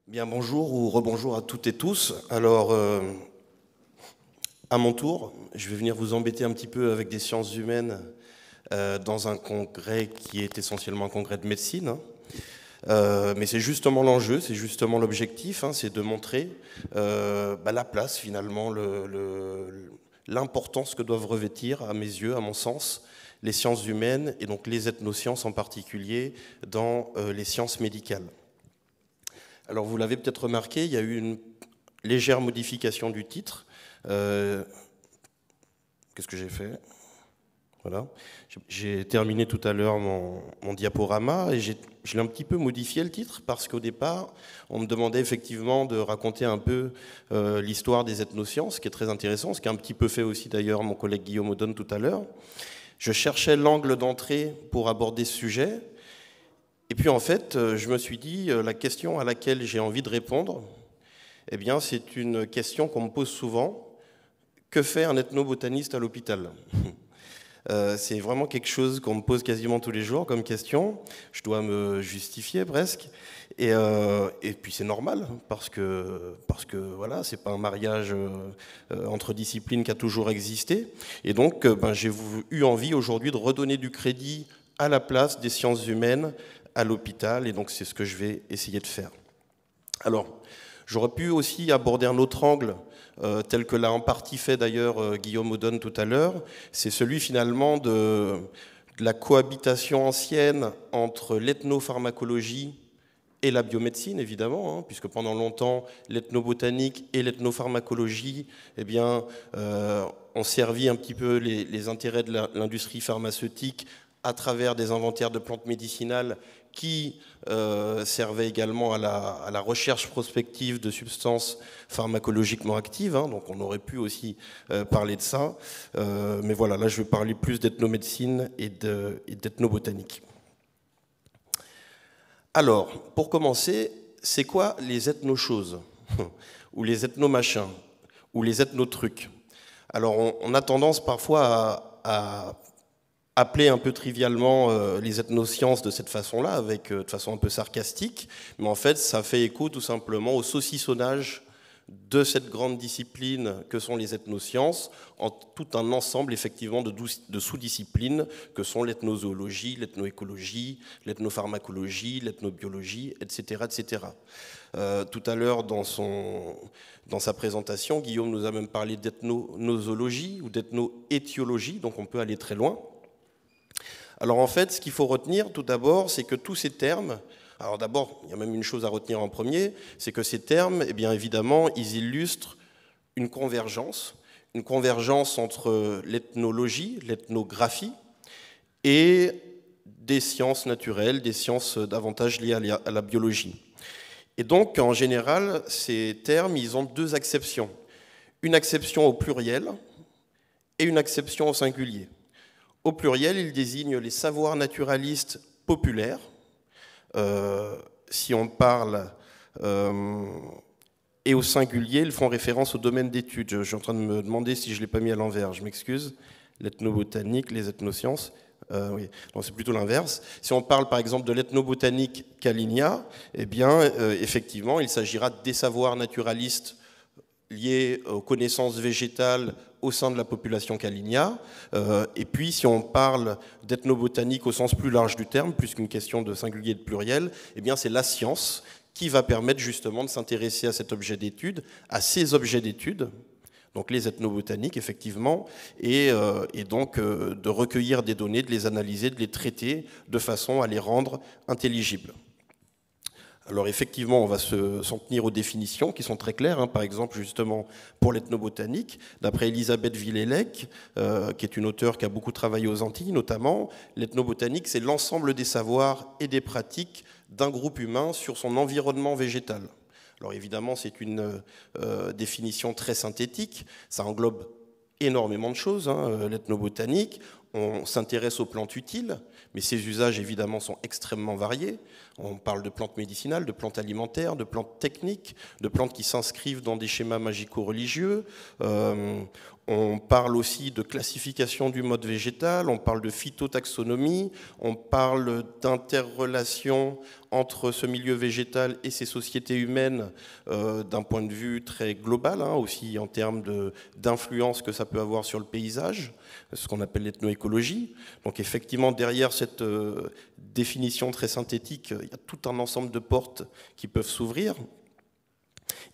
Bien, bonjour ou rebonjour à toutes et tous. Alors, à mon tour, je vais venir vous embêter un petit peu avec des sciences humaines dans un congrès qui est essentiellement un congrès de médecine, hein. Mais c'est justement l'enjeu, c'est justement l'objectif, hein, c'est de montrer la place finalement, l'importance que doivent revêtir, à mes yeux, à mon sens, les sciences humaines et donc les ethnosciences en particulier dans les sciences médicales. Alors vous l'avez peut-être remarqué, il y a eu une légère modification du titre. Qu'est-ce que j'ai fait? Voilà. J'ai terminé tout à l'heure mon diaporama et je l'ai un petit peu modifié le titre parce qu'au départ, on me demandait effectivement de raconter un peu l'histoire des ethnosciences, ce qui est très intéressant, ce qu'a un petit peu fait aussi d'ailleurs mon collègue Guillaume Audonne tout à l'heure. Je cherchais l'angle d'entrée pour aborder ce sujet. Et puis en fait, je me suis dit, la question à laquelle j'ai envie de répondre, eh bien, c'est une question qu'on me pose souvent. Que fait un ethnobotaniste à l'hôpital? C'est vraiment quelque chose qu'on me pose quasiment tous les jours comme question. Je dois me justifier presque. Et puis c'est normal, parce que voilà, c'est pas un mariage entre disciplines qui a toujours existé. Et donc, j'ai eu envie aujourd'hui de redonner du crédit à la place des sciences humaines à l'hôpital, et donc c'est ce que je vais essayer de faire. Alors, j'aurais pu aussi aborder un autre angle, tel que l'a en partie fait d'ailleurs Guillaume Audonne tout à l'heure, c'est celui finalement de la cohabitation ancienne entre l'ethnopharmacologie et la biomédecine, évidemment, hein, puisque pendant longtemps, l'ethnobotanique et l'ethnopharmacologie ont servi un petit peu les intérêts de l'industrie pharmaceutique à travers des inventaires de plantes médicinales qui servaient également à la recherche prospective de substances pharmacologiquement actives, hein, donc on aurait pu aussi parler de ça. Mais voilà, là je vais parler plus d'ethnomédecine et d'ethnobotanique. Alors, pour commencer, c'est quoi les ethnochoses ou les ethnomachins ou les ethnotrucs? Alors, on a tendance parfois à appeler un peu trivialement les ethnosciences de cette façon-là, de façon un peu sarcastique, mais en fait, ça fait écho tout simplement au saucissonnage de cette grande discipline que sont les ethnosciences, en tout un ensemble effectivement de sous-disciplines que sont l'ethnozoologie, l'ethnoécologie, l'ethnopharmacologie, l'ethnobiologie, etc. etc. Tout à l'heure, dans sa présentation, Guillaume nous a même parlé d'ethnonosologie ou d'ethnoétiologie, donc on peut aller très loin. Alors en fait, ce qu'il faut retenir tout d'abord, c'est que tous ces termes, alors d'abord, il y a même une chose à retenir en premier, c'est que ces termes, eh bien évidemment, ils illustrent une convergence entre l'ethnologie, l'ethnographie et des sciences naturelles, des sciences davantage liées à la biologie. Et donc, en général, ces termes, ils ont deux acceptions. Une acception au pluriel et une acception au singulier. Au pluriel, ils désignent les savoirs naturalistes populaires. Si on parle, et au singulier, ils font référence au domaine d'études. Je suis en train de me demander si je ne l'ai pas mis à l'envers, je m'excuse. L'ethnobotanique, les ethnosciences, oui, c'est plutôt l'inverse. Si on parle par exemple de l'ethnobotanique Kalinia, eh bien, effectivement, il s'agira des savoirs naturalistes liés aux connaissances végétales au sein de la population Kalinia. Et puis, si on parle d'ethnobotanique au sens plus large du terme, plus qu'une question de singulier et de pluriel, eh bien, c'est la science qui va permettre justement de s'intéresser à cet objet d'étude, à ces objets d'étude, donc les ethnobotaniques, effectivement, et donc de recueillir des données, de les analyser, de les traiter de façon à les rendre intelligibles. Alors effectivement, on va s'en tenir aux définitions qui sont très claires, hein. Par exemple, justement, pour l'ethnobotanique, d'après Elisabeth Villelec, qui est une auteure qui a beaucoup travaillé aux Antilles notamment, l'ethnobotanique, c'est l'ensemble des savoirs et des pratiques d'un groupe humain sur son environnement végétal. Alors évidemment, c'est une définition très synthétique, ça englobe énormément de choses, hein, l'ethnobotanique. on s'intéresse aux plantes utiles, mais ces usages évidemment sont extrêmement variés. On parle de plantes médicinales, de plantes alimentaires, de plantes techniques, de plantes qui s'inscrivent dans des schémas magico-religieux. On parle aussi de classification du mode végétal, on parle de phytotaxonomie, on parle d'interrelation entre ce milieu végétal et ces sociétés humaines d'un point de vue très global, aussi en termes d'influence que ça peut avoir sur le paysage, ce qu'on appelle l'ethnoécologie. Donc effectivement, derrière cette définition très synthétique, il y a tout un ensemble de portes qui peuvent s'ouvrir.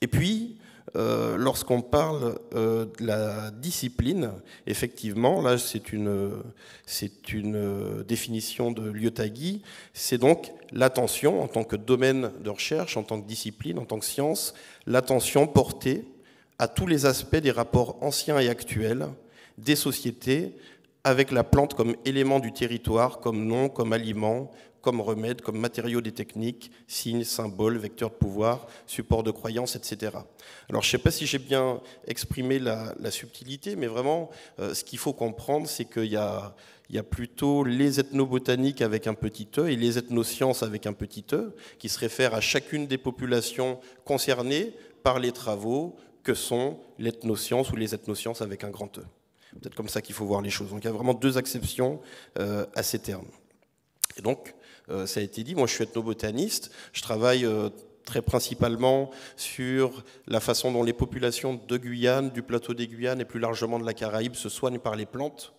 Et puis, lorsqu'on parle de la discipline, effectivement, là c'est une définition de Lyotagi, c'est donc l'attention en tant que domaine de recherche, en tant que discipline, en tant que science, l'attention portée à tous les aspects des rapports anciens et actuels des sociétés avec la plante comme élément du territoire, comme nom, comme aliment, comme remède, comme matériau des techniques, signe, symbole, vecteur de pouvoir, support de croyance, etc. Alors je ne sais pas si j'ai bien exprimé la subtilité, mais vraiment, ce qu'il faut comprendre, c'est qu'il y a plutôt les ethnobotaniques avec un petit e et les etnosciences avec un petit e, qui se réfèrent à chacune des populations concernées par les travaux que sont l'ethnoscience ou les etnosciences avec un grand E. Peut-être comme ça qu'il faut voir les choses. Donc il y a vraiment deux acceptions à ces termes. Et donc, ça a été dit, moi je suis ethnobotaniste, je travaille très principalement sur la façon dont les populations de Guyane, du plateau des Guyanes et plus largement de la Caraïbe se soignent par les plantes.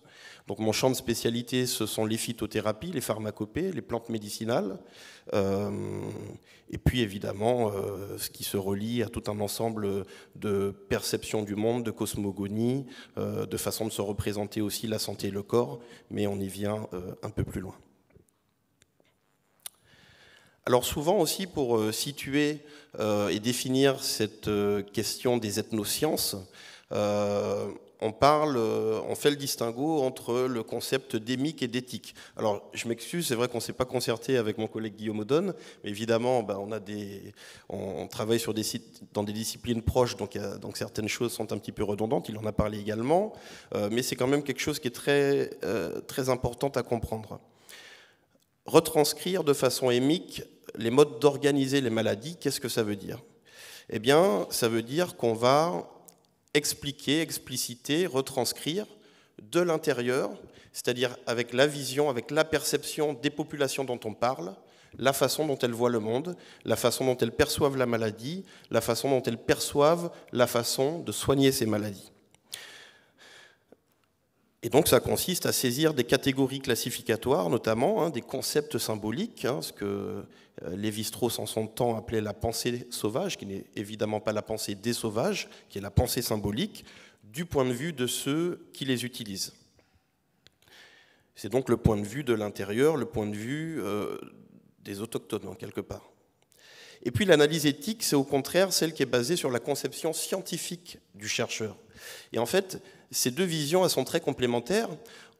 Donc mon champ de spécialité, ce sont les phytothérapies, les pharmacopées, les plantes médicinales, et puis évidemment ce qui se relie à tout un ensemble de perceptions du monde, de cosmogonie, de façon de se représenter aussi la santé et le corps, mais on y vient un peu plus loin. Alors souvent aussi pour situer et définir cette question des etnosciences, on fait le distinguo entre le concept d'émique et d'éthique. Alors je m'excuse, c'est vrai qu'on ne s'est pas concerté avec mon collègue Guillaume Audonne, mais évidemment on travaille dans des disciplines proches, donc certaines choses sont un petit peu redondantes, il en a parlé également, mais c'est quand même quelque chose qui est très important à comprendre. Retranscrire de façon émique les modes d'organiser les maladies, qu'est-ce que ça veut dire? Eh bien, ça veut dire qu'on va expliquer, expliciter, retranscrire de l'intérieur, c'est-à-dire avec la vision, avec la perception des populations dont on parle, la façon dont elles voient le monde, la façon dont elles perçoivent la maladie, la façon dont elles perçoivent la façon de soigner ces maladies. Et donc ça consiste à saisir des catégories classificatoires, notamment des concepts symboliques, ce que Lévi-Strauss en son temps appelait la pensée sauvage, qui n'est évidemment pas la pensée des sauvages, qui est la pensée symbolique, du point de vue de ceux qui les utilisent. C'est donc le point de vue de l'intérieur, le point de vue des autochtones, en quelque part. Et puis l'analyse éthique, c'est au contraire celle qui est basée sur la conception scientifique du chercheur. Et en fait, ces deux visions, elles sont très complémentaires.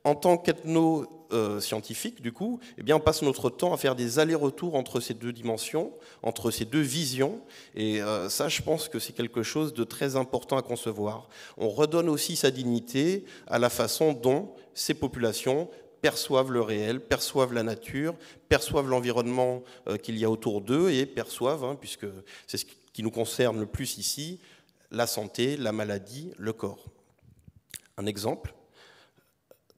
En tant qu'ethno-scientifique, du coup, eh bien, on passe notre temps à faire des allers-retours entre ces deux dimensions, entre ces deux visions. Et ça, je pense que c'est quelque chose de très important à concevoir. On redonne aussi sa dignité à la façon dont ces populations perçoivent le réel, perçoivent la nature, perçoivent l'environnement qu'il y a autour d'eux et perçoivent, puisque c'est ce qui nous concerne le plus ici, la santé, la maladie, le corps. Un exemple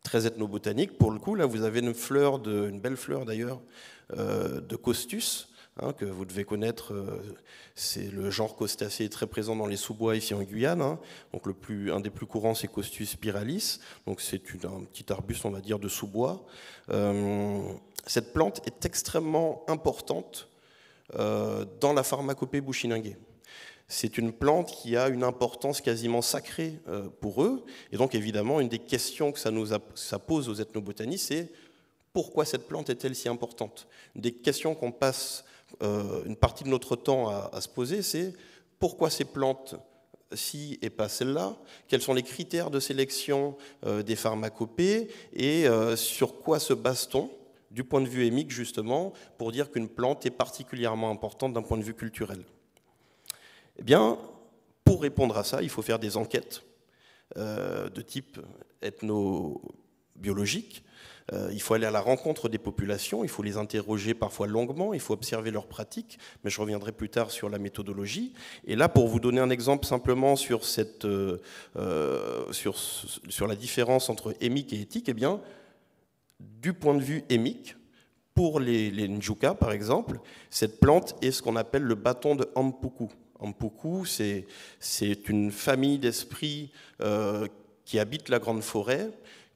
très ethnobotanique, pour le coup, là vous avez une belle fleur d'ailleurs, de Costus, que vous devez connaître, c'est le genre Costacée très présent dans les sous-bois ici en Guyane. Donc un des plus courants, c'est Costus spiralis, donc c'est un petit arbuste, on va dire, de sous-bois. Cette plante est extrêmement importante dans la pharmacopée bushinengue. C'est une plante qui a une importance quasiment sacrée pour eux. Et donc, évidemment, une des questions que ça pose aux ethnobotanistes, c'est pourquoi cette plante est-elle si importante? Une des questions qu'on passe une partie de notre temps à se poser, c'est pourquoi ces plantes-ci et pas celles-là? Quels sont les critères de sélection des pharmacopées? Et sur quoi se base-t-on, du point de vue émique, justement, pour dire qu'une plante est particulièrement importante d'un point de vue culturel? Eh bien, pour répondre à ça, il faut faire des enquêtes de type biologique. Il faut aller à la rencontre des populations, il faut les interroger parfois longuement, il faut observer leurs pratiques, mais je reviendrai plus tard sur la méthodologie. Et là, pour vous donner un exemple simplement sur la différence entre émique et éthique, eh bien, du point de vue émique, pour les Njuka, par exemple, cette plante est ce qu'on appelle le bâton de Ampuku. Ampuku, c'est une famille d'esprits qui habitent la grande forêt,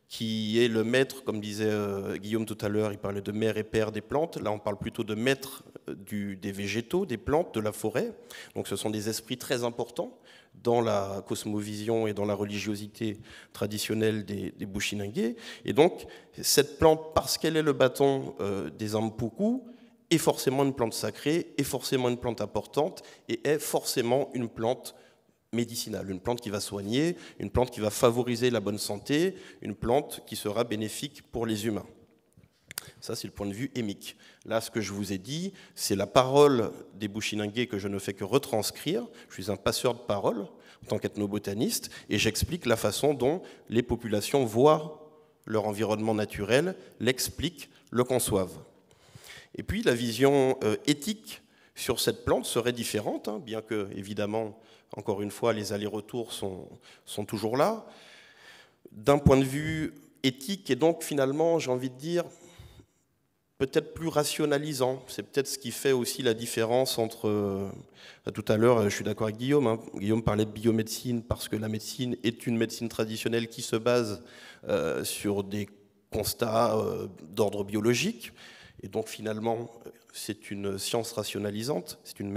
qui est le maître, comme disait Guillaume tout à l'heure, il parlait de mère et père des plantes. Là, on parle plutôt de maître des végétaux, des plantes, de la forêt. Donc ce sont des esprits très importants dans la cosmovision et dans la religiosité traditionnelle des Bushinangé. Et donc, cette plante, parce qu'elle est le bâton des Ampuku, est forcément une plante sacrée, est forcément une plante importante, et est forcément une plante médicinale, une plante qui va soigner, une plante qui va favoriser la bonne santé, une plante qui sera bénéfique pour les humains. Ça, c'est le point de vue émique. Là, ce que je vous ai dit, c'est la parole des Bushinangé que je ne fais que retranscrire. Je suis un passeur de parole en tant qu'ethnobotaniste, et j'explique la façon dont les populations voient leur environnement naturel, l'expliquent, le conçoivent. Et puis, la vision éthique sur cette plante serait différente, hein, bien que, évidemment, encore une fois, les allers-retours sont toujours là. D'un point de vue éthique, et donc finalement, j'ai envie de dire, peut-être plus rationalisant. C'est peut-être ce qui fait aussi la différence entre... tout à l'heure, je suis d'accord avec Guillaume, hein, Guillaume parlait de biomédecine parce que la médecine est une médecine traditionnelle qui se base sur des constats d'ordre biologique. Et donc finalement, c'est une science rationalisante, c'est une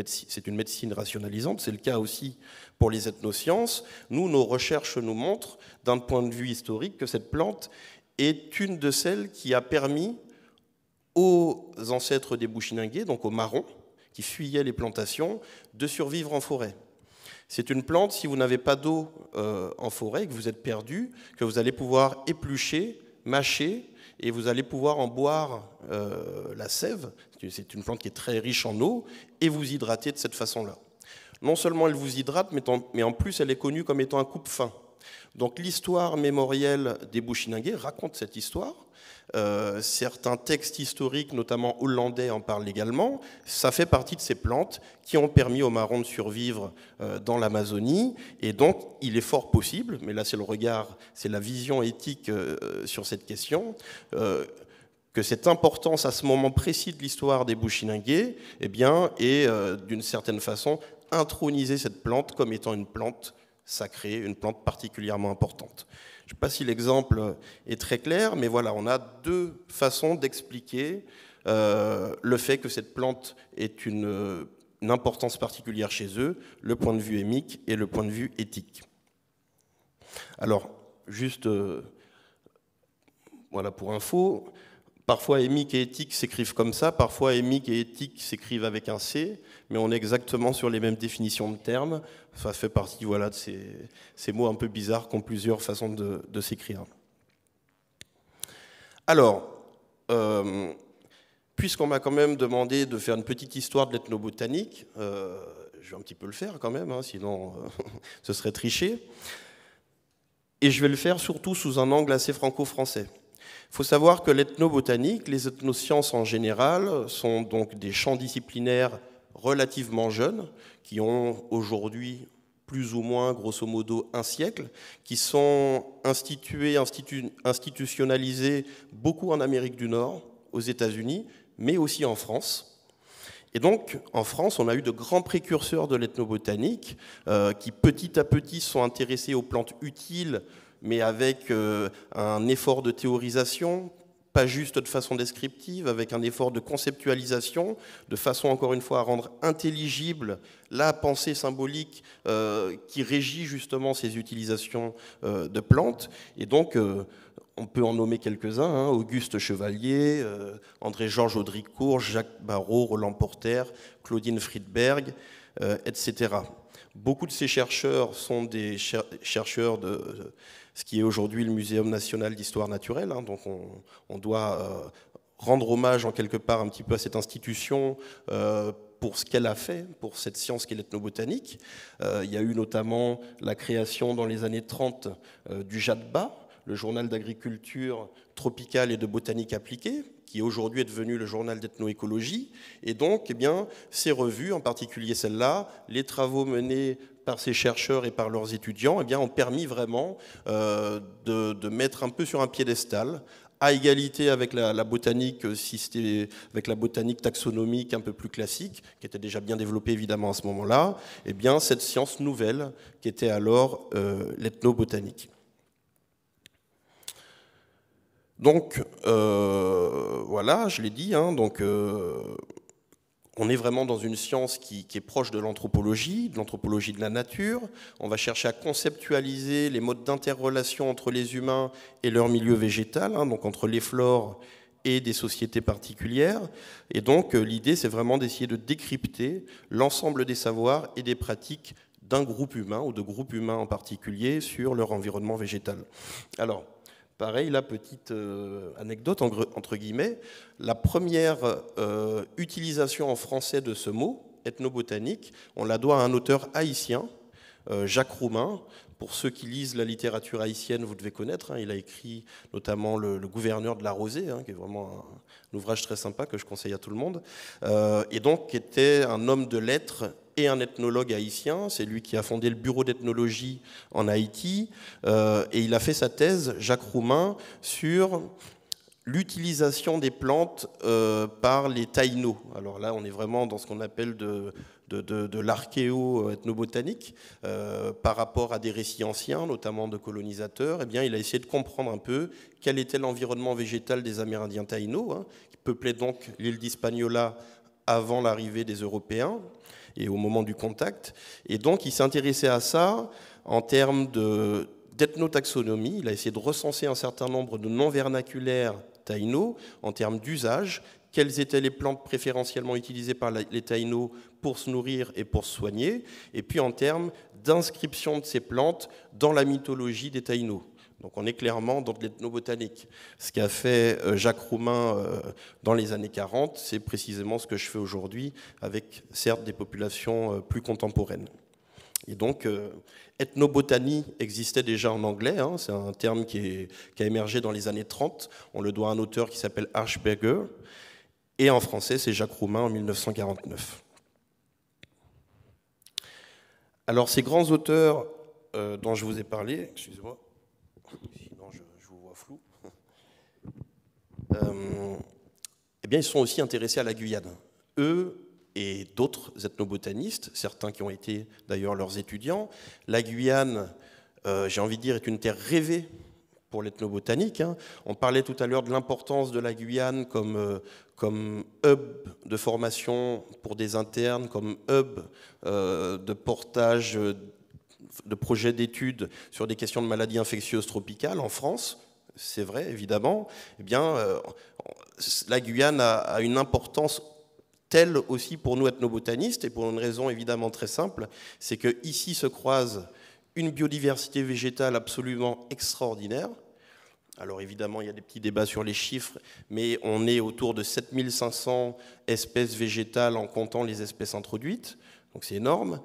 médecine rationalisante, c'est le cas aussi pour les ethnosciences. Nous, nos recherches nous montrent, d'un point de vue historique, que cette plante est une de celles qui a permis aux ancêtres des Bushinangé, donc aux marrons, qui fuyaient les plantations, de survivre en forêt. C'est une plante, si vous n'avez pas d'eau en forêt, que vous êtes perdu, que vous allez pouvoir éplucher, mâcher, et vous allez pouvoir en boire la sève. C'est une plante qui est très riche en eau, et vous hydrater de cette façon-là. Non seulement elle vous hydrate, mais en plus elle est connue comme étant un coupe-faim. Donc l'histoire mémorielle des Bushinangé raconte cette histoire. Certains textes historiques, notamment hollandais, en parlent également. Ça fait partie de ces plantes qui ont permis aux marrons de survivre dans l'Amazonie. Et donc, il est fort possible, mais là c'est le regard, c'est la vision éthique sur cette question, que cette importance à ce moment précis de l'histoire des Bushinangé, eh bien, est d'une certaine façon introniser cette plante comme étant une plante sacrée, une plante particulièrement importante. Je ne sais pas si l'exemple est très clair, mais voilà, on a deux façons d'expliquer le fait que cette plante est une importance particulière chez eux, le point de vue émique et le point de vue éthique. Alors, juste voilà pour info, parfois émique et éthique s'écrivent comme ça, parfois émique et éthique s'écrivent avec un C, mais on est exactement sur les mêmes définitions de termes. Ça fait partie voilà, de ces mots un peu bizarres qui ont plusieurs façons de s'écrire. Alors, puisqu'on m'a quand même demandé de faire une petite histoire de l'ethnobotanique, je vais un petit peu le faire quand même, hein, sinon ce serait tricher. Et je vais le faire surtout sous un angle assez franco-français. Il faut savoir que l'ethnobotanique, les ethnosciences en général, sont donc des champs disciplinaires relativement jeunes, qui ont aujourd'hui plus ou moins, grosso modo, un siècle, qui sont institutionnalisés beaucoup en Amérique du Nord, aux États-Unis, mais aussi en France. Et donc, en France, on a eu de grands précurseurs de l'ethnobotanique qui, petit à petit, sont intéressés aux plantes utiles, mais avec un effort de théorisation, pas juste de façon descriptive, avec un effort de conceptualisation, de façon, encore une fois, à rendre intelligible la pensée symbolique qui régit justement ces utilisations de plantes. Et donc, on peut en nommer quelques-uns, hein, Auguste Chevalier, André-Georges Audricourt, Jacques Barrault, Roland Porter, Claudine Friedberg, etc. Beaucoup de ces chercheurs sont des chercheurs de ce qui est aujourd'hui le Muséum national d'histoire naturelle, hein, donc on doit rendre hommage en quelque part un petit peu à cette institution pour ce qu'elle a fait, pour cette science qu'est l'ethnobotanique. Il y a eu notamment la création dans les années 30 du JADBA, le journal d'agriculture tropicale et de botanique appliquée, qui aujourd'hui est devenu le journal d'ethnoécologie. Et donc, eh bien, ces revues, en particulier celle-là, les travaux menés par ces chercheurs et par leurs étudiants, eh bien, ont permis vraiment de mettre un peu sur un piédestal, à égalité avec la botanique, avec la botanique taxonomique un peu plus classique, qui était déjà bien développée évidemment à ce moment-là, eh bien, cette science nouvelle qui était alors l'ethnobotanique. Donc, voilà, je l'ai dit, hein, donc, on est vraiment dans une science qui est proche de l'anthropologie de la nature. On va chercher à conceptualiser les modes d'interrelation entre les humains et leur milieu végétal, hein, donc entre les flores et des sociétés particulières. Et donc, l'idée, c'est vraiment d'essayer de décrypter l'ensemble des savoirs et des pratiques d'un groupe humain, ou de groupes humains en particulier, sur leur environnement végétal. Alors, pareil, la petite anecdote, entre guillemets, la première utilisation en français de ce mot, ethnobotanique, on la doit à un auteur haïtien, Jacques Roumain. Pour ceux qui lisent la littérature haïtienne, vous devez connaître, hein, il a écrit notamment le Gouverneur de la Rosée, hein, qui est vraiment un ouvrage très sympa que je conseille à tout le monde, et donc qui était un homme de lettres et un ethnologue haïtien. C'est lui qui a fondé le bureau d'ethnologie en Haïti, et il a fait sa thèse, Jacques Roumain, sur l'utilisation des plantes par les taïnos. Alors là, on est vraiment dans ce qu'on appelle de l'archéo-ethnobotanique, par rapport à des récits anciens, notamment de colonisateurs. Eh bien, il a essayé de comprendre un peu quel était l'environnement végétal des Amérindiens taïnos, hein, qui peuplaient donc l'île d'Hispaniola avant l'arrivée des Européens et au moment du contact. Et donc, il s'est intéressé à ça en termes d'ethnotaxonomie. Il a essayé de recenser un certain nombre de noms vernaculaires taïnos en termes d'usage, quelles étaient les plantes préférentiellement utilisées par les taïnos pour se nourrir et pour se soigner, et puis en termes d'inscription de ces plantes dans la mythologie des taïnos. Donc on est clairement dans de l'ethnobotanique. Ce qu'a fait Jacques Roumain dans les années 40, c'est précisément ce que je fais aujourd'hui, avec certes des populations plus contemporaines. Et donc, ethnobotanie existait déjà en anglais, hein, c'est un terme qui a émergé dans les années 30, on le doit à un auteur qui s'appelle Archberger, et en français, c'est Jacques Roumain en 1949. Alors, ces grands auteurs dont je vous ai parlé, excusez-moi, sinon je vous vois flou, eh bien, ils sont aussi intéressés à la Guyane. Eux et d'autres ethnobotanistes, certains qui ont été d'ailleurs leurs étudiants. La Guyane, j'ai envie de dire, est une terre rêvée pour l'ethnobotanique, hein. On parlait tout à l'heure de l'importance de la Guyane comme hub de formation pour des internes, comme hub de portage de projets d'études sur des questions de maladies infectieuses tropicales en France. C'est vrai, évidemment. Eh bien, la Guyane a une importance telle aussi pour nous ethnobotanistes, et pour une raison évidemment très simple, c'est qu'ici se croise une biodiversité végétale absolument extraordinaire. Alors évidemment, il y a des petits débats sur les chiffres, mais on est autour de 7500 espèces végétales en comptant les espèces introduites, donc c'est énorme.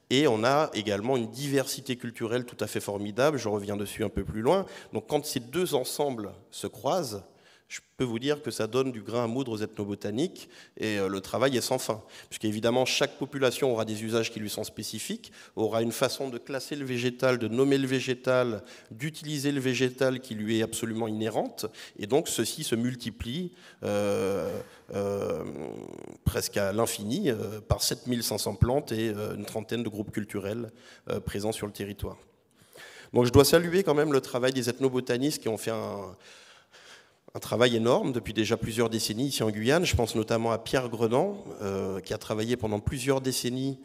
Et on a également une diversité culturelle tout à fait formidable, je reviens dessus un peu plus loin. Donc quand ces deux ensembles se croisent, je peux vous dire que ça donne du grain à moudre aux ethnobotaniques, et le travail est sans fin. Puisqu'évidemment, chaque population aura des usages qui lui sont spécifiques, aura une façon de classer le végétal, de nommer le végétal, d'utiliser le végétal qui lui est absolument inhérente, et donc ceci se multiplie presque à l'infini par 7500 plantes et une trentaine de groupes culturels présents sur le territoire. Donc je dois saluer quand même le travail des ethnobotanistes qui ont fait un travail énorme depuis déjà plusieurs décennies ici en Guyane. Je pense notamment à Pierre Grenand, qui a travaillé pendant plusieurs décennies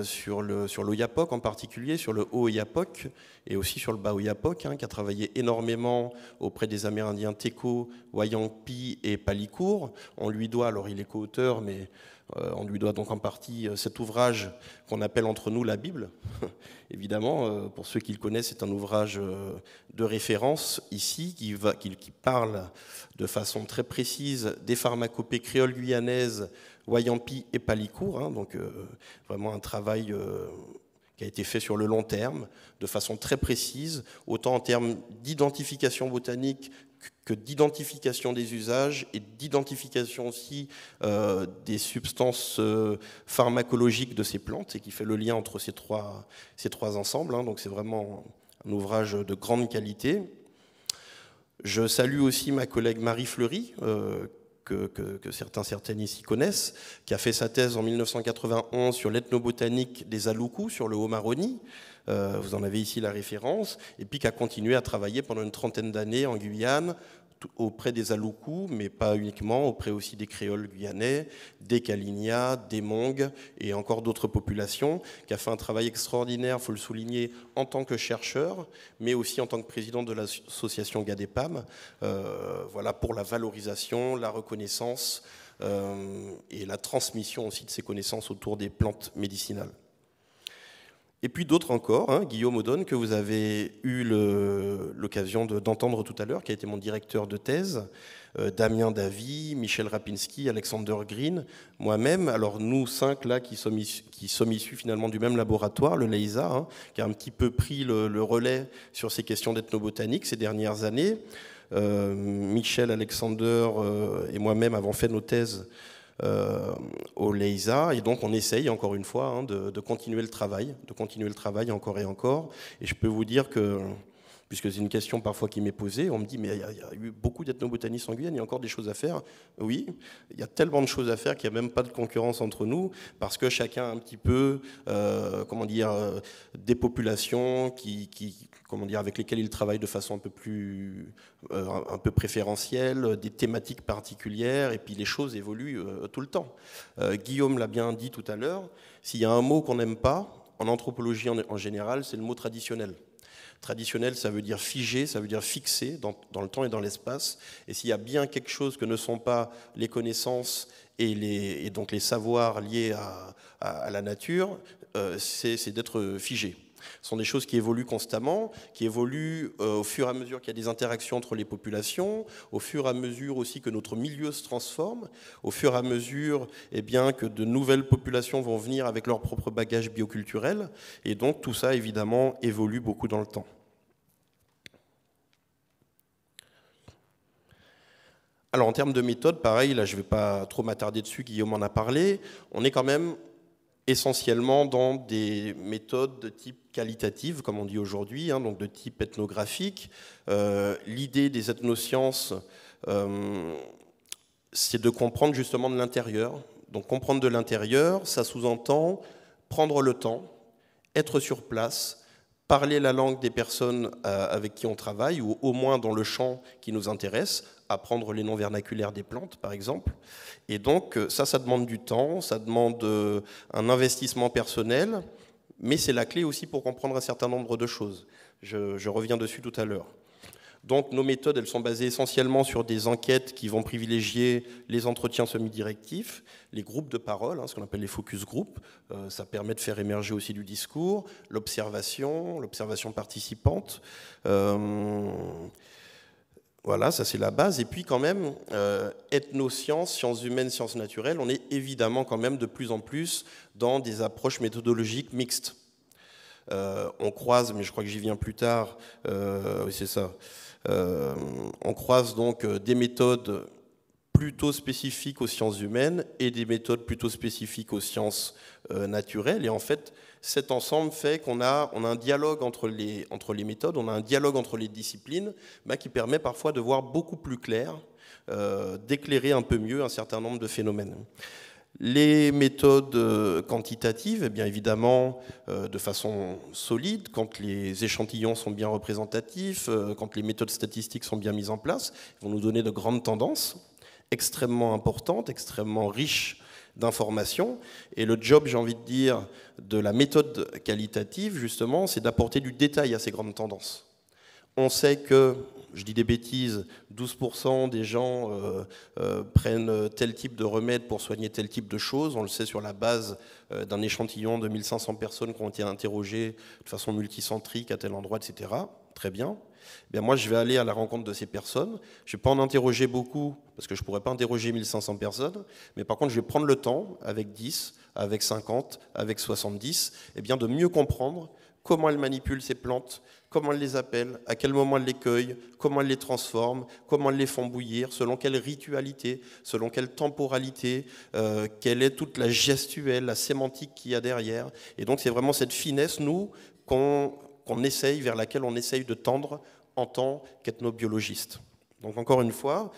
sur l'Oyapock en particulier, sur le Haut-Oyapock et aussi sur le Bas-Oyapock, hein, qui a travaillé énormément auprès des Amérindiens Téko, Wayangpi et Palikour. On lui doit, alors il est co-auteur, mais on lui doit donc en partie cet ouvrage qu'on appelle entre nous la Bible. Évidemment, pour ceux qui le connaissent, c'est un ouvrage de référence ici qui parle de façon très précise des pharmacopées créoles guyanaises, Wayangpi et Palikour, hein, donc vraiment un travail qui a été fait sur le long terme, de façon très précise, autant en termes d'identification botanique que d'identification des usages et d'identification aussi des substances pharmacologiques de ces plantes, et qui fait le lien entre ces trois ensembles. Donc c'est vraiment un ouvrage de grande qualité. Je salue aussi ma collègue Marie Fleury, que certaines ici connaissent, qui a fait sa thèse en 1991 sur l'ethnobotanique des Aloukou, sur le Haut-Maroni. Vous en avez ici la référence. Et puis qui a continué à travailler pendant une trentaine d'années en Guyane, auprès des Aloukou, mais pas uniquement, auprès aussi des créoles guyanais, des Kalinia, des Mongs et encore d'autres populations, qui a fait un travail extraordinaire, il faut le souligner, en tant que chercheur, mais aussi en tant que président de l'association GADEPAM, voilà, pour la valorisation, la reconnaissance et la transmission aussi de ces connaissances autour des plantes médicinales. Et puis d'autres encore, hein, Guillaume Audonne, que vous avez eu l'occasion d'entendre tout à l'heure, qui a été mon directeur de thèse, Damien Davy, Michel Rapinski, Alexander Green, moi-même. Alors nous 5 là qui sommes issus finalement du même laboratoire, le LEISA, hein, qui a un petit peu pris le relais sur ces questions d'ethnobotanique ces dernières années. Michel, Alexander et moi-même avons fait nos thèses au LEISA, et donc on essaye encore une fois de continuer le travail, encore et encore. Et je peux vous dire que, puisque c'est une question parfois qui m'est posée, on me dit mais il y a eu beaucoup d'ethnobotanistes en Guyane, il y a encore des choses à faire. Oui, il y a tellement de choses à faire qu'il n'y a même pas de concurrence entre nous, parce que chacun a un petit peu, des populations avec lesquelles il travaille de façon un peu préférentielle, des thématiques particulières, et puis les choses évoluent tout le temps. Guillaume l'a bien dit tout à l'heure, s'il y a un mot qu'on n'aime pas, en anthropologie en général, c'est le mot traditionnel. Traditionnel, ça veut dire figé, ça veut dire fixé dans le temps et dans l'espace. Et s'il y a bien quelque chose que ne sont pas les connaissances et donc les savoirs liés à la nature, c'est d'être figé. Ce sont des choses qui évoluent constamment, qui évoluent au fur et à mesure qu'il y a des interactions entre les populations, au fur et à mesure aussi que notre milieu se transforme, au fur et à mesure que de nouvelles populations vont venir avec leur propre bagage bioculturel. Et donc tout ça, évidemment, évolue beaucoup dans le temps. Alors en termes de méthode, pareil, là je ne vais pas trop m'attarder dessus, Guillaume en a parlé, on est quand même essentiellement dans des méthodes de type qualitative, comme on dit aujourd'hui, hein, donc de type ethnographique. L'idée des ethnosciences, c'est de comprendre justement de l'intérieur. Donc comprendre de l'intérieur, ça sous-entend prendre le temps, être sur place, parler la langue des personnes avec qui on travaille, ou au moins dans le champ qui nous intéresse, apprendre les noms vernaculaires des plantes, par exemple. Et donc, ça demande du temps, ça demande un investissement personnel, mais c'est la clé aussi pour comprendre un certain nombre de choses. Je reviens dessus tout à l'heure. Donc, nos méthodes, elles sont basées essentiellement sur des enquêtes qui vont privilégier les entretiens semi-directifs, les groupes de parole, hein, ce qu'on appelle les focus group. Ça permet de faire émerger aussi du discours, l'observation participante. Voilà, ça c'est la base. Et puis quand même, ethnosciences, sciences humaines, sciences naturelles, on est évidemment quand même de plus en plus dans des approches méthodologiques mixtes. On croise, mais je crois que j'y viens plus tard, oui c'est ça, on croise donc des méthodes plutôt spécifiques aux sciences humaines et des méthodes plutôt spécifiques aux sciences naturelles. Et en fait, cet ensemble fait qu'on a un dialogue entre les méthodes, on a un dialogue entre les disciplines qui permet parfois de voir beaucoup plus clair, d'éclairer un peu mieux un certain nombre de phénomènes. Les méthodes quantitatives, eh bien évidemment, de façon solide, quand les échantillons sont bien représentatifs, quand les méthodes statistiques sont bien mises en place, vont nous donner de grandes tendances extrêmement importantes, extrêmement riches d'informations. Et le job, j'ai envie de dire, de la méthode qualitative, justement, c'est d'apporter du détail à ces grandes tendances. On sait que, je dis des bêtises, 12% des gens prennent tel type de remède pour soigner tel type de choses. On le sait sur la base d'un échantillon de 1500 personnes qui ont été interrogées de façon multicentrique à tel endroit, etc. Très bien. Bien, moi, je vais aller à la rencontre de ces personnes. Je ne vais pas en interroger beaucoup, parce que je ne pourrais pas interroger 1500 personnes. Mais par contre, je vais prendre le temps, avec 10, avec 50, avec 70, eh bien de mieux comprendre comment elle manipule ces plantes, comment elle les appelle, à quel moment elle les cueille, comment elle les transforme, comment elle les font bouillir, selon quelle ritualité, selon quelle temporalité, quelle est toute la gestuelle, la sémantique qu'il y a derrière. Et donc c'est vraiment cette finesse, nous, qu'on essaye, vers laquelle on essaye de tendre en tant qu'ethnobiologiste. Donc encore une fois,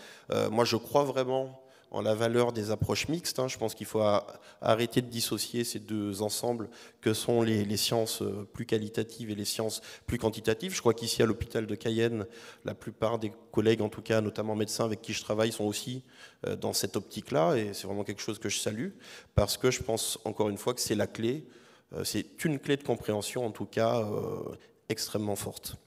moi je crois vraiment en la valeur des approches mixtes. Je pense qu'il faut arrêter de dissocier ces deux ensembles que sont les sciences plus qualitatives et les sciences plus quantitatives. Je crois qu'ici à l'hôpital de Cayenne, la plupart des collègues, en tout cas notamment médecins avec qui je travaille, sont aussi dans cette optique-là, et c'est vraiment quelque chose que je salue, parce que je pense encore une fois que c'est la clé, c'est une clé de compréhension en tout cas extrêmement forte.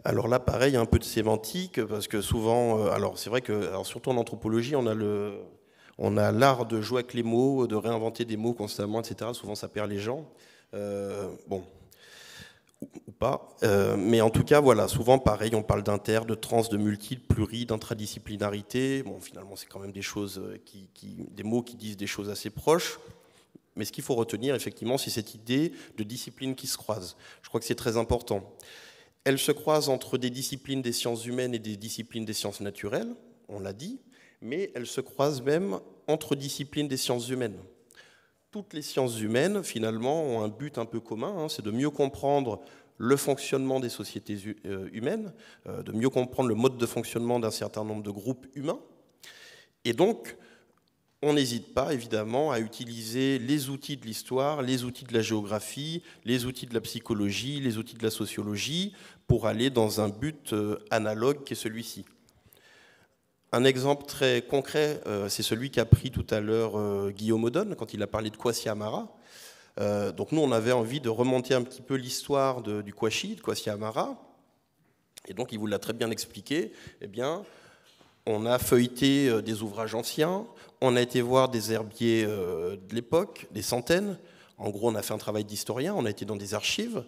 Alors là, pareil, un peu de sémantique, parce que souvent, alors c'est vrai que, alors surtout en anthropologie, on a l'art de jouer avec les mots, de réinventer des mots constamment, etc. Souvent, ça perd les gens. Bon, ou pas. Mais en tout cas, voilà, souvent, pareil, on parle d'inter, de trans, de multi, de pluri, d'intradisciplinarité. Bon, finalement, c'est quand même des choses, des mots qui disent des choses assez proches. Mais ce qu'il faut retenir, effectivement, c'est cette idée de discipline qui se croisent. Je crois que c'est très important. Elle se croise entre des disciplines des sciences humaines et des disciplines des sciences naturelles, on l'a dit, mais elle se croise même entre disciplines des sciences humaines. Toutes les sciences humaines, finalement, ont un but un peu commun, c'est de mieux comprendre le fonctionnement des sociétés humaines, de mieux comprendre le mode de fonctionnement d'un certain nombre de groupes humains. Et donc, on n'hésite pas, évidemment, à utiliser les outils de l'histoire, les outils de la géographie, les outils de la psychologie, les outils de la sociologie, pour aller dans un but analogue qui est celui-ci. Un exemple très concret, c'est celui qu'a pris tout à l'heure Guillaume Oddon, quand il a parlé de Kwasi Amara. Donc nous, on avait envie de remonter un petit peu l'histoire du Kwashi, de Kwasi Amara. Et donc, il vous l'a très bien expliqué. Eh bien, on a feuilleté des ouvrages anciens, on a été voir des herbiers de l'époque, des centaines. En gros, on a fait un travail d'historien, on a été dans des archives.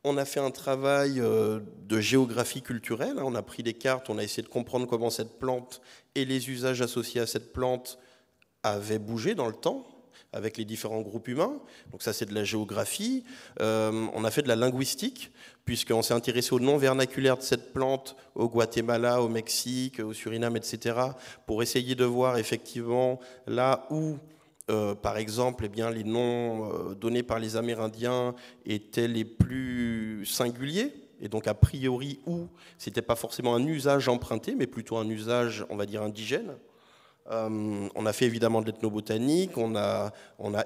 On a fait un travail de géographie culturelle. On a pris des cartes, on a essayé de comprendre comment cette plante et les usages associés à cette plante avaient bougé dans le temps avec les différents groupes humains. Donc ça, c'est de la géographie. On a fait de la linguistique, puisqu'on s'est intéressé au nom vernaculaire de cette plante au Guatemala, au Mexique, au Suriname, etc., pour essayer de voir effectivement là où, par exemple, eh bien, les noms donnés par les Amérindiens étaient les plus singuliers, et donc a priori où ce n'était pas forcément un usage emprunté, mais plutôt un usage, on va dire, indigène. On a fait évidemment de l'ethnobotanique, on a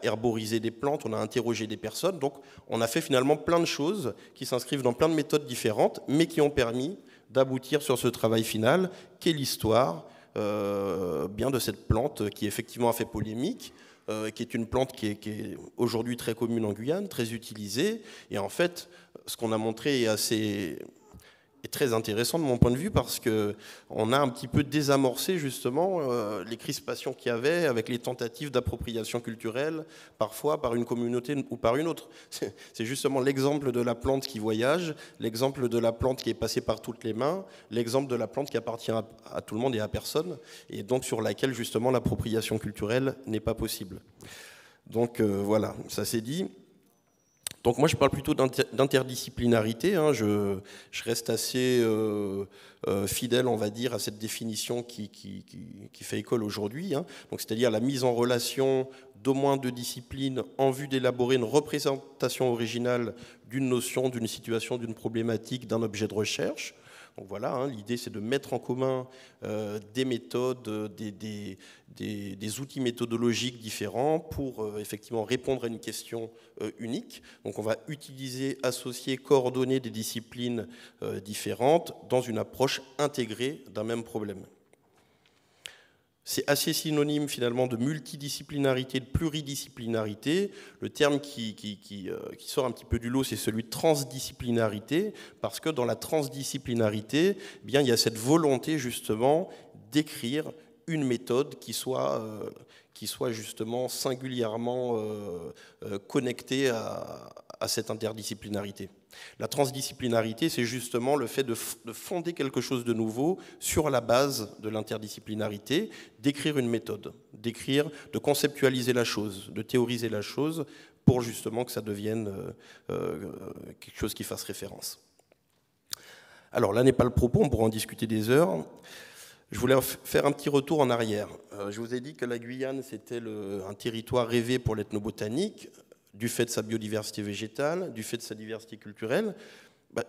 herborisé des plantes, on a interrogé des personnes. Donc on a fait finalement plein de choses qui s'inscrivent dans plein de méthodes différentes, mais qui ont permis d'aboutir sur ce travail final, qu'est l'histoire bien de cette plante qui effectivement a fait polémique, qui est une plante qui est aujourd'hui très commune en Guyane, très utilisée. Et en fait, ce qu'on a montré est très intéressant de mon point de vue, parce qu'on a un petit peu désamorcé justement les crispations qu'il y avait avec les tentatives d'appropriation culturelle, parfois par une communauté ou par une autre. C'est justement l'exemple de la plante qui voyage, l'exemple de la plante qui est passée par toutes les mains, l'exemple de la plante qui appartient à tout le monde et à personne, et donc sur laquelle justement l'appropriation culturelle n'est pas possible. Donc voilà, ça c'est dit. Donc moi je parle plutôt d'interdisciplinarité, je reste assez fidèle, on va dire, à cette définition qui fait école aujourd'hui, donc c'est-à-dire la mise en relation d'au moins deux disciplines en vue d'élaborer une représentation originale d'une notion, d'une situation, d'une problématique, d'un objet de recherche. Donc voilà, l'idée c'est de mettre en commun des méthodes, des outils méthodologiques différents pour effectivement répondre à une question unique. Donc on va utiliser, associer, coordonner des disciplines différentes dans une approche intégrée d'un même problème. C'est assez synonyme finalement de multidisciplinarité, de pluridisciplinarité. Le terme qui sort un petit peu du lot, c'est celui de transdisciplinarité, parce que dans la transdisciplinarité, eh bien, il y a cette volonté justement d'écrire une méthode qui soit justement singulièrement connectée à à cette interdisciplinarité. La transdisciplinarité, c'est justement le fait de fonder quelque chose de nouveau sur la base de l'interdisciplinarité, d'écrire une méthode, de conceptualiser la chose, de théoriser la chose pour justement que ça devienne quelque chose qui fasse référence. Alors là n'est pas le propos, on pourra en discuter des heures. Je voulais faire un petit retour en arrière. Je vous ai dit que la Guyane, c'était un territoire rêvé pour l'ethnobotanique, du fait de sa biodiversité végétale, du fait de sa diversité culturelle.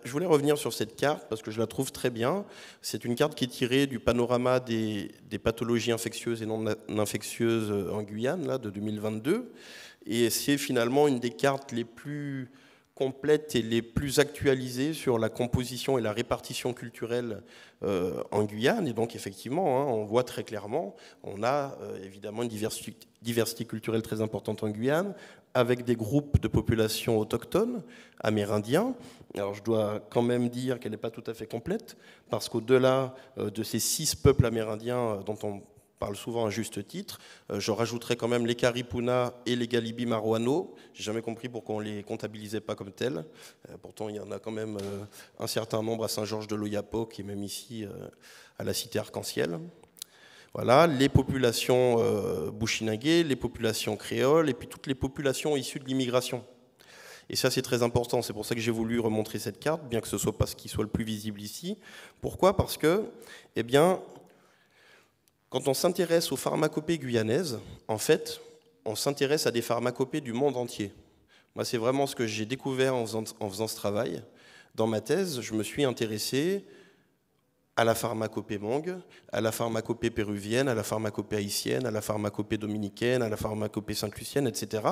Je voulais revenir sur cette carte parce que je la trouve très bien. C'est une carte qui est tirée du panorama des pathologies infectieuses et non infectieuses en Guyane, là, de 2022. Et c'est finalement une des cartes les plus complètes et les plus actualisées sur la composition et la répartition culturelle en Guyane. Et donc, effectivement, on voit très clairement, on a évidemment une diversité culturelle très importante en Guyane, avec des groupes de populations autochtones, amérindiens. Alors, je dois quand même dire qu'elle n'est pas tout à fait complète, parce qu'au-delà de ces 6 peuples amérindiens dont on parle souvent à juste titre, je rajouterai quand même les Caripuna et les Galibi Maruano. J'ai jamais compris pourquoi on les comptabilisait pas comme tels. Pourtant, il y en a quand même un certain nombre à Saint-Georges de l'Oyapo, qui est même ici à la Cité Arc-en-Ciel. Voilà, les populations bushinagé, les populations créoles, et puis toutes les populations issues de l'immigration. Et ça, c'est très important. C'est pour ça que j'ai voulu remontrer cette carte, bien que ce ne soit pas ce qui soit le plus visible ici. Pourquoi ? Parce que, eh bien, quand on s'intéresse aux pharmacopées guyanaises, en fait, on s'intéresse à des pharmacopées du monde entier. Moi, c'est vraiment ce que j'ai découvert en faisant ce travail. Dans ma thèse, je me suis intéressé à la pharmacopée Hmong, à la pharmacopée péruvienne, à la pharmacopée haïtienne, à la pharmacopée dominicaine, à la pharmacopée sainte-lucienne, etc.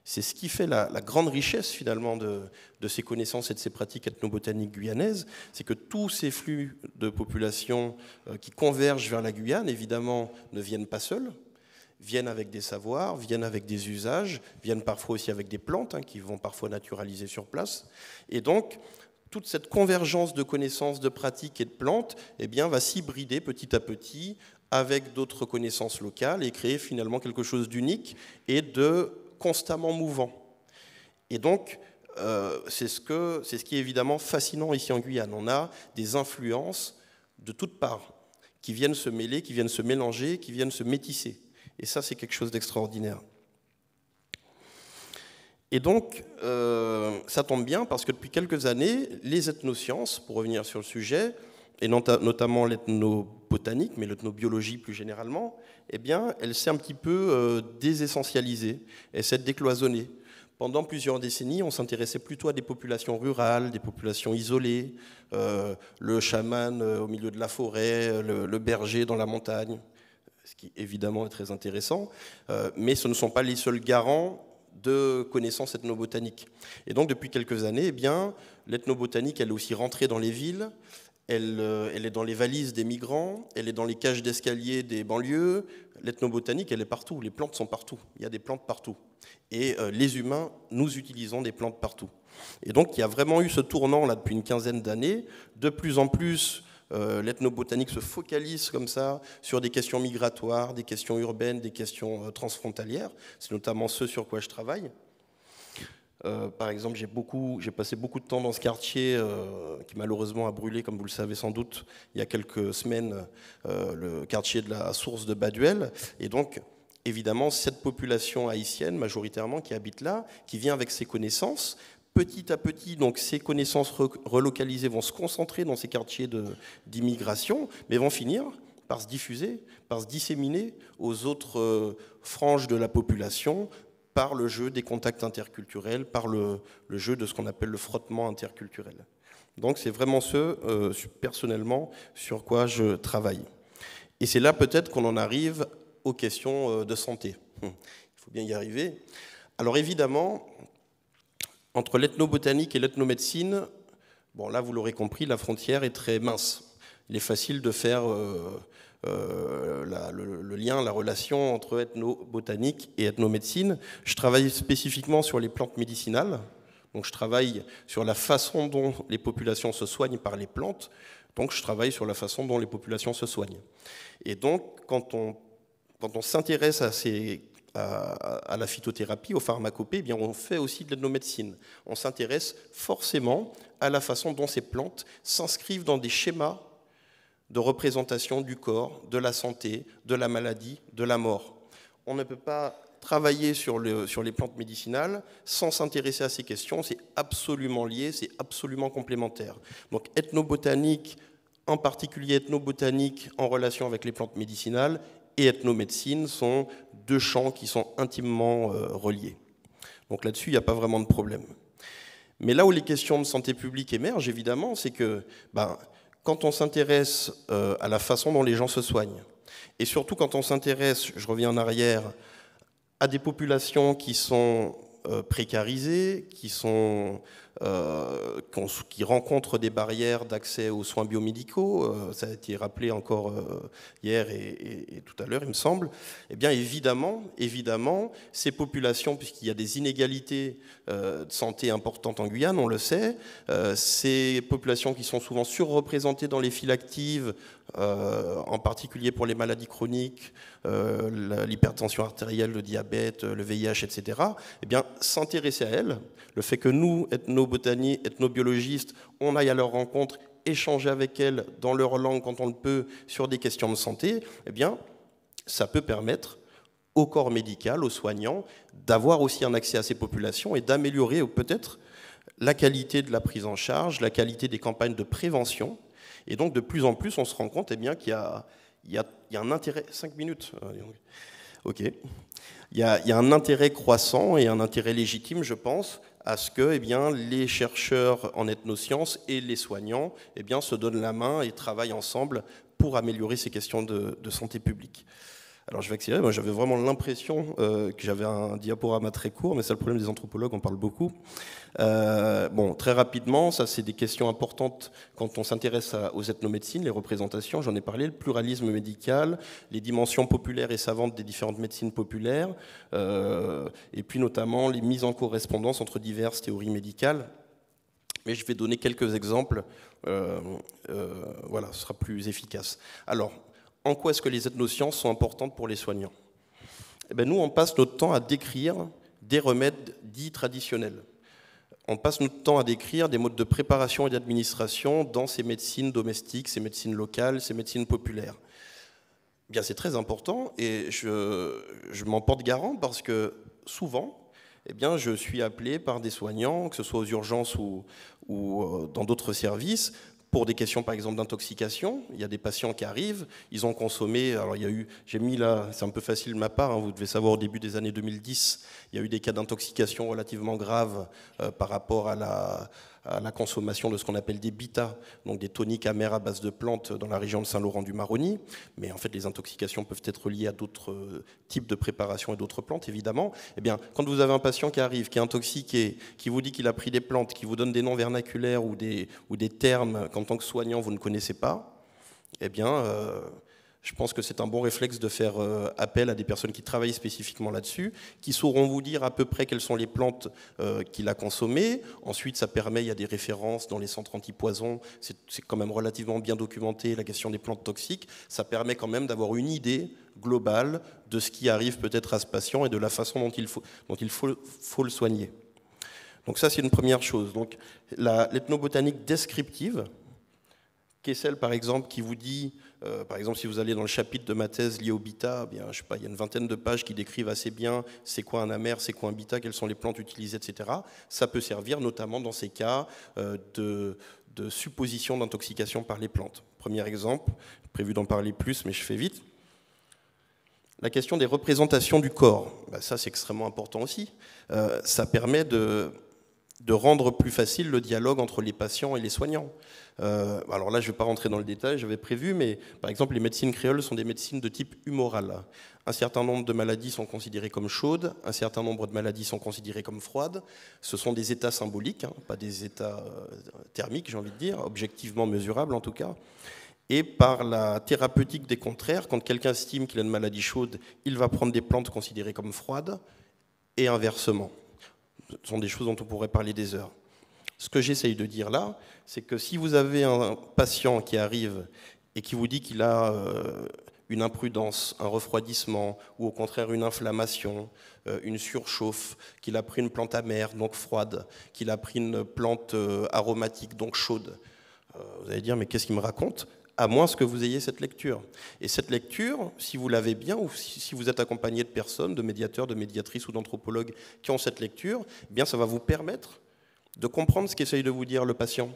C'est ce qui fait la grande richesse finalement de ces connaissances et de ces pratiques ethnobotaniques guyanaises, c'est que tous ces flux de population qui convergent vers la Guyane, évidemment, ne viennent pas seuls, viennent avec des savoirs, viennent avec des usages, viennent parfois aussi avec des plantes qui vont parfois naturaliser sur place. Et donc, toute cette convergence de connaissances, de pratiques et de plantes eh bien, va s'hybrider petit à petit avec d'autres connaissances locales et créer finalement quelque chose d'unique et de constamment mouvant. Et donc, c'est ce qui est évidemment fascinant ici en Guyane. On a des influences de toutes parts qui viennent se mêler, qui viennent se mélanger, qui viennent se métisser. Et ça, c'est quelque chose d'extraordinaire. Et donc, ça tombe bien parce que depuis quelques années, les ethnosciences, pour revenir sur le sujet, et notamment l'ethnobotanique, mais l'ethnobiologie plus généralement, eh bien, elle s'est un petit peu désessentialisée, elle s'est décloisonnée. Pendant plusieurs décennies, on s'intéressait plutôt à des populations rurales, des populations isolées, le chaman au milieu de la forêt, le berger dans la montagne, ce qui évidemment est très intéressant, mais ce ne sont pas les seuls garants de connaissances ethnobotaniques. Et donc, depuis quelques années, eh bien, l'ethnobotanique, elle est aussi rentrée dans les villes, elle est dans les valises des migrants, elle est dans les cages d'escalier des banlieues. L'ethnobotanique, elle est partout, les plantes sont partout, il y a des plantes partout. Et les humains, nous utilisons des plantes partout. Et donc, il y a vraiment eu ce tournant là depuis une quinzaine d'années. De plus en plus, l'ethnobotanique se focalise comme ça sur des questions migratoires, des questions urbaines, des questions transfrontalières. C'est notamment ce sur quoi je travaille. Par exemple, j'ai passé beaucoup de temps dans ce quartier qui malheureusement a brûlé, comme vous le savez sans doute, il y a quelques semaines, le quartier de la source de Baduel. Et donc, évidemment, cette population haïtienne, majoritairement, qui habite là, qui vient avec ses connaissances, petit à petit, donc, ces connaissances relocalisées vont se concentrer dans ces quartiers d'immigration, mais vont finir par se diffuser, par se disséminer aux autres franges de la population, par le jeu des contacts interculturels, par le jeu de ce qu'on appelle le frottement interculturel. Donc c'est vraiment personnellement, sur quoi je travaille. Et c'est là peut-être qu'on en arrive aux questions de santé. Il faut bien y arriver. Alors évidemment, entre l'ethnobotanique et l'ethnomédecine, bon là vous l'aurez compris, la frontière est très mince. Il est facile de faire le lien, la relation entre ethnobotanique et ethnomédecine. Je travaille spécifiquement sur les plantes médicinales. Donc je travaille sur la façon dont les populations se soignent par les plantes. Donc je travaille sur la façon dont les populations se soignent. Et donc quand on s'intéresse à à la phytothérapie, aux pharmacopées, eh bien on fait aussi de l'ethnomédecine. On s'intéresse forcément à la façon dont ces plantes s'inscrivent dans des schémas de représentation du corps, de la santé, de la maladie, de la mort. On ne peut pas travailler sur les plantes médicinales sans s'intéresser à ces questions. C'est absolument lié, c'est absolument complémentaire. Donc ethnobotanique, en particulier ethnobotanique en relation avec les plantes médicinales, et ethnomédecine sont deux champs qui sont intimement reliés. Donc là-dessus, il n'y a pas vraiment de problème. Mais là où les questions de santé publique émergent, évidemment, c'est que quand on s'intéresse à la façon dont les gens se soignent, et surtout quand on s'intéresse, je reviens en arrière, à des populations qui sont précarisées, qui rencontrent des barrières d'accès aux soins biomédicaux, ça a été rappelé encore hier et tout à l'heure, il me semble, eh bien évidemment, ces populations, puisqu'il y a des inégalités de santé importantes en Guyane, on le sait, ces populations qui sont souvent surreprésentées dans les files actives, en particulier pour les maladies chroniques, l'hypertension artérielle, le diabète, le VIH, etc., eh bien, s'intéresser à elles, le fait que nous, ethnobotanistes, ethnobiologistes, on aille à leur rencontre, échanger avec elles dans leur langue quand on le peut sur des questions de santé, eh bien, ça peut permettre au corps médical, aux soignants, d'avoir aussi un accès à ces populations et d'améliorer peut-être la qualité de la prise en charge, la qualité des campagnes de prévention. Et donc, de plus en plus, on se rend compte qu'il y a un intérêt... 5 minutes. OK. Il y a un intérêt croissant et un intérêt légitime, je pense, à ce que les chercheurs en ethnosciences et les soignants se donnent la main et travaillent ensemble pour améliorer ces questions de santé publique. Alors je vais accélérer, moi j'avais vraiment l'impression que j'avais un diaporama très court, mais c'est le problème des anthropologues, on parle beaucoup. Très rapidement, ça c'est des questions importantes quand on s'intéresse aux ethnomédecines, les représentations, j'en ai parlé, le pluralisme médical, les dimensions populaires et savantes des différentes médecines populaires, et puis notamment les mises en correspondance entre diverses théories médicales. Mais je vais donner quelques exemples, ce sera plus efficace. Alors, en quoi est-ce que les ethnosciences sont importantes pour les soignants ? Nous, on passe notre temps à décrire des remèdes dits traditionnels. On passe notre temps à décrire des modes de préparation et d'administration dans ces médecines domestiques, ces médecines locales, ces médecines populaires. Bien, c'est très important et je m'en porte garant parce que souvent, je suis appelé par des soignants, que ce soit aux urgences ou dans d'autres services, pour des questions par exemple d'intoxication. Il y a des patients qui arrivent, ils ont consommé, alors j'ai mis là, c'est un peu facile de ma part, vous devez savoir au début des années 2010, il y a eu des cas d'intoxication relativement graves par rapport à la consommation de ce qu'on appelle des BITA, donc des toniques amers à base de plantes dans la région de Saint-Laurent-du-Maroni. Mais en fait, les intoxications peuvent être liées à d'autres types de préparations et d'autres plantes, évidemment. Quand vous avez un patient qui arrive, qui est intoxiqué, qui vous dit qu'il a pris des plantes, qui vous donne des noms vernaculaires ou des termes qu'en tant que soignant, vous ne connaissez pas, je pense que c'est un bon réflexe de faire appel à des personnes qui travaillent spécifiquement là-dessus, qui sauront vous dire à peu près quelles sont les plantes qu'il a consommées. Ensuite, ça permet, il y a des références dans les centres antipoison, c'est quand même relativement bien documenté, la question des plantes toxiques. Ça permet quand même d'avoir une idée globale de ce qui arrive peut-être à ce patient et de la façon dont il faut le soigner. Donc ça, c'est une première chose. Donc l'ethnobotanique descriptive, qui est celle, par exemple, qui vous dit, par exemple, si vous allez dans le chapitre de ma thèse liée au BITA, il y a une vingtaine de pages qui décrivent assez bien c'est quoi un amer, c'est quoi un BITA, quelles sont les plantes utilisées, etc. Ça peut servir notamment dans ces cas de supposition d'intoxication par les plantes. Premier exemple, prévu d'en parler plus, mais je fais vite. La question des représentations du corps, ça c'est extrêmement important aussi. Ça permet de rendre plus facile le dialogue entre les patients et les soignants. Alors là, je ne vais pas rentrer dans le détail, j'avais prévu, mais par exemple, les médecines créoles sont des médecines de type humoral. Un certain nombre de maladies sont considérées comme chaudes, un certain nombre de maladies sont considérées comme froides. Ce sont des états symboliques, pas des états thermiques, j'ai envie de dire, objectivement mesurables en tout cas. Et par la thérapeutique des contraires, quand quelqu'un estime qu'il a une maladie chaude, il va prendre des plantes considérées comme froides, et inversement. Ce sont des choses dont on pourrait parler des heures. Ce que j'essaye de dire là, c'est que si vous avez un patient qui arrive et qui vous dit qu'il a une imprudence, un refroidissement, ou au contraire une inflammation, une surchauffe, qu'il a pris une plante amère, donc froide, qu'il a pris une plante aromatique, donc chaude. Vous allez dire, mais qu'est-ce qu'il me raconte ? À moins que vous ayez cette lecture. Et cette lecture, si vous l'avez bien, ou si vous êtes accompagné de personnes, de médiateurs, de médiatrices ou d'anthropologues qui ont cette lecture, eh bien ça va vous permettre de comprendre ce qu'essaye de vous dire le patient.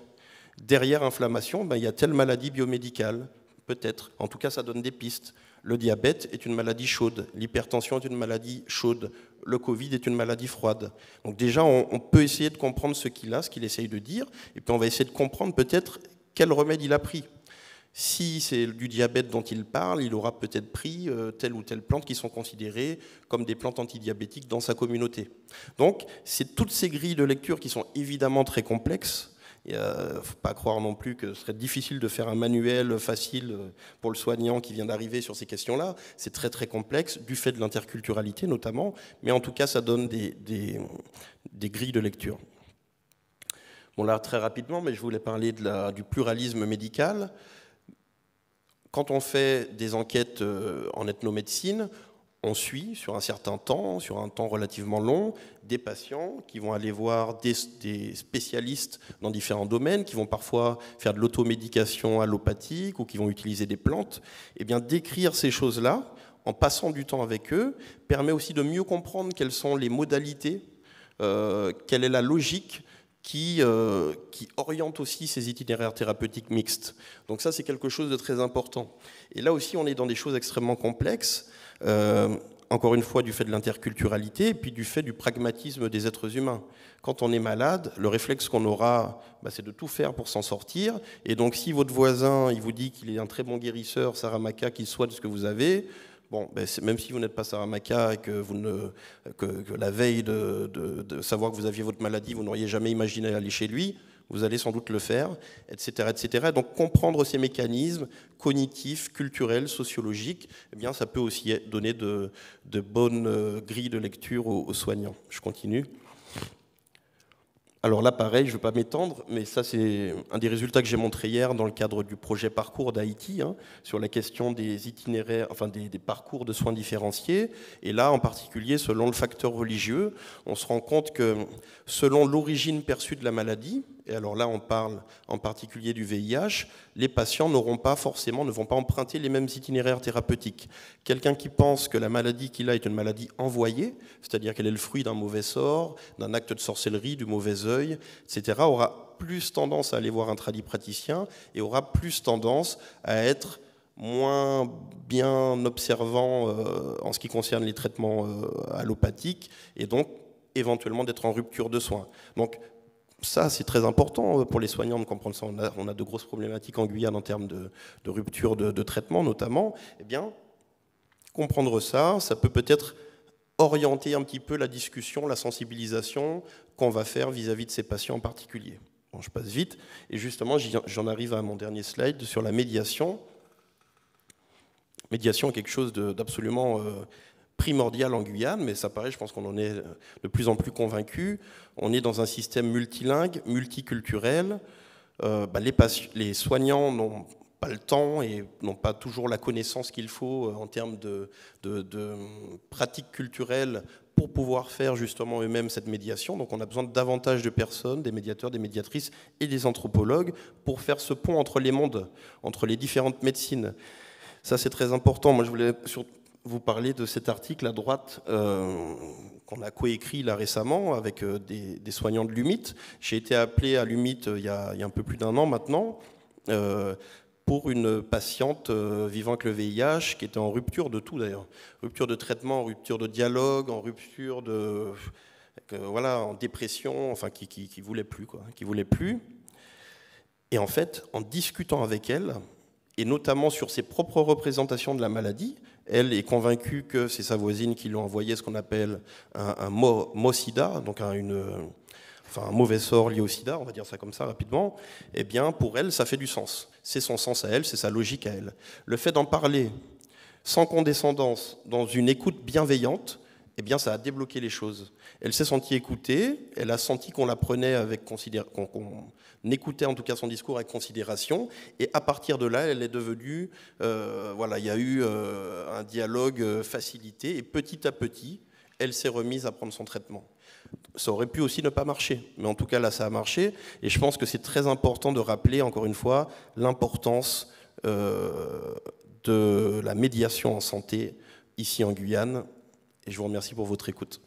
Derrière inflammation, il y a telle maladie biomédicale, peut-être. En tout cas, ça donne des pistes. Le diabète est une maladie chaude, l'hypertension est une maladie chaude, le Covid est une maladie froide. Donc déjà, on peut essayer de comprendre ce qu'il a, ce qu'il essaye de dire, et puis on va essayer de comprendre peut-être quel remède il a pris. Si c'est du diabète dont il parle, il aura peut-être pris telle ou telle plante qui sont considérées comme des plantes antidiabétiques dans sa communauté. Donc, c'est toutes ces grilles de lecture qui sont évidemment très complexes. Il ne faut pas croire non plus que ce serait difficile de faire un manuel facile pour le soignant qui vient d'arriver sur ces questions-là. C'est très très complexe, du fait de l'interculturalité notamment, mais en tout cas, ça donne des grilles de lecture. Bon, là, très rapidement, mais je voulais parler du pluralisme médical. Quand on fait des enquêtes en ethnomédecine, on suit sur un certain temps, sur un temps relativement long, des patients qui vont aller voir des spécialistes dans différents domaines, qui vont parfois faire de l'automédication allopathique ou qui vont utiliser des plantes. Et bien, décrire ces choses-là, en passant du temps avec eux, permet aussi de mieux comprendre quelles sont les modalités, quelle est la logique qui oriente aussi ces itinéraires thérapeutiques mixtes. Donc ça, c'est quelque chose de très important. Et là aussi, on est dans des choses extrêmement complexes, encore une fois, du fait de l'interculturalité, et puis du fait du pragmatisme des êtres humains. Quand on est malade, le réflexe qu'on aura, c'est de tout faire pour s'en sortir. Et donc, si votre voisin, il vous dit qu'il est un très bon guérisseur, Saramaka, qu'il soit de ce que vous avez, bon, même si vous n'êtes pas Saramaka et que, que la veille de savoir que vous aviez votre maladie, vous n'auriez jamais imaginé aller chez lui, vous allez sans doute le faire, etc., etc. Donc comprendre ces mécanismes cognitifs, culturels, sociologiques, eh bien, ça peut aussi donner de bonnes grilles de lecture aux soignants. Je continue. Alors là, pareil, je ne vais pas m'étendre, mais ça, c'est un des résultats que j'ai montré hier dans le cadre du projet Parcours d'Haïti, sur la question des itinéraires, enfin des parcours de soins différenciés. Et là, en particulier, selon le facteur religieux, on se rend compte que selon l'origine perçue de la maladie, et alors là, on parle en particulier du VIH, les patients ne vont pas emprunter les mêmes itinéraires thérapeutiques. Quelqu'un qui pense que la maladie qu'il a est une maladie envoyée, c'est-à-dire qu'elle est le fruit d'un mauvais sort, d'un acte de sorcellerie, du mauvais œil, etc., aura plus tendance à aller voir un tradipraticien et aura plus tendance à être moins bien observant en ce qui concerne les traitements allopathiques et donc éventuellement d'être en rupture de soins. Donc, ça, c'est très important pour les soignants de comprendre ça. On a de grosses problématiques en Guyane en termes de rupture de traitement, notamment. Eh bien, comprendre ça, ça peut peut-être orienter un petit peu la discussion, la sensibilisation qu'on va faire vis-à-vis de ces patients en particulier. Bon, je passe vite. Et justement, j'en arrive à mon dernier slide sur la médiation. Médiation est quelque chose d'absolument primordial en Guyane, mais ça paraît, je pense qu'on en est de plus en plus convaincus. On est dans un système multilingue, multiculturel. Les soignants n'ont pas le temps et n'ont pas toujours la connaissance qu'il faut en termes de pratiques culturelles pour pouvoir faire justement eux-mêmes cette médiation. Donc on a besoin de davantage de personnes, des médiateurs, des médiatrices et des anthropologues pour faire ce pont entre les mondes, entre les différentes médecines. Ça, c'est très important. Moi, je voulais vous parler de cet article à droite qu'on a coécrit là récemment avec des soignants de l'UMIT. J'ai été appelé à l'UMIT il y a un peu plus d'un an maintenant pour une patiente vivant avec le VIH qui était en rupture de tout d'ailleurs. Rupture de traitement, en rupture de dialogue, en rupture en dépression, enfin qui voulait plus, quoi, qui voulait plus. Et en fait, en discutant avec elle, et notamment sur ses propres représentations de la maladie, elle est convaincue que c'est sa voisine qui lui a envoyé ce qu'on appelle un MO-SIDA, donc un mauvais sort lié au sida, on va dire ça comme ça rapidement. Eh bien, pour elle, ça fait du sens. C'est son sens à elle, c'est sa logique à elle. Le fait d'en parler sans condescendance, dans une écoute bienveillante, eh bien, ça a débloqué les choses. Elle s'est sentie écoutée, elle a senti qu'on la prenait avec qu'on écoutait en tout cas son discours avec considération, et à partir de là, elle est devenue, voilà, il y a eu un dialogue facilité, et petit à petit, elle s'est remise à prendre son traitement. Ça aurait pu aussi ne pas marcher, mais en tout cas là, ça a marché, et je pense que c'est très important de rappeler, encore une fois, l'importance de la médiation en santé ici en Guyane. Et je vous remercie pour votre écoute.